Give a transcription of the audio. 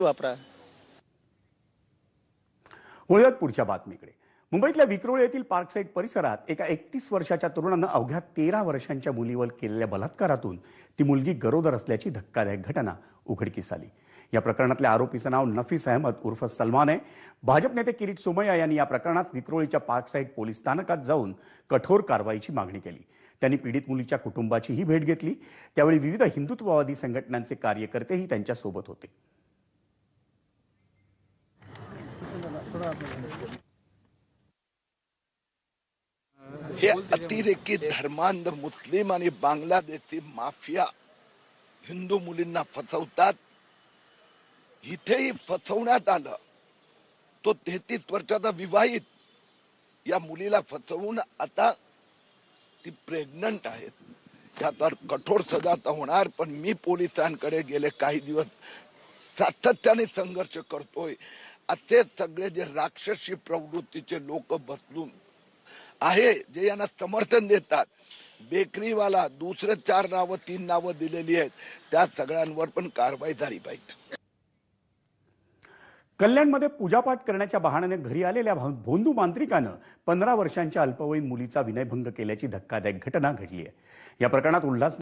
वापरा। वळूयात पुढच्या बातमीकडे। मुंबईतल्या विक्रोळी येथील पार्कसाईड परिसरात एका 31 वर्षाच्या तरुणानं अवघ्या 13 वर्षांच्या मुलीवर केलेल्या बलात्कारातून ती मुलगी गरोदर असल्याची धक्कादायक घटना उघडकीस आली। या प्रकरणातल्या आरोपीचं नाव नफीस अहमद उर्फ सलमान आहे। भाजप नेते किरीट सोमय्या यांनी या प्रकरणात विक्रोळीच्या पार्कसाईड पोलीस स्थानकात जाऊन कठोर कारवाईची मागणी केली। त्यांनी पीडित मुलीच्या कुटुंबाचीही भेट घेतली। त्यावेळी विविध हिंदुत्ववादी संघटनांचे कार्यकर्तेही त्यांच्या सोबत होते। हे अतिरेकी धर्मांध मुस्लिम आणि बांगलादेशी माफिया हिंदू मुलींना फसवतात। इथेही फसवण्यात आलं। तो 33 वर्षाचा विवाहित या मुलीला फसवून आता ती प्रेग्नंट आहे। त्यावर कठोर सजा होणार। पण मी पोलिसांकडे गेले काही दिवस सातत्याने संघर्ष करतोय। असे सगळे जे राक्षसी प्रवृत्तीचे लोक बसलून आहे, जे यांना समर्थन देतात, बेकरीवाला, दुसरे 4 नावं 3 नावं दिलेली आहेत, त्या सगळ्यांवर पण कारवाई झाली पाहिजे। कल्याणमध्ये पूजापाठ करण्याच्या बहाण्याने घरी आलेल्या भोंदू मांत्रिकानं 15 वर्षांच्या अल्पवयीन मुलीचा विनयभंग केल्याची धक्कादायक घटना घडली आहे। या प्रकरणात उल्हास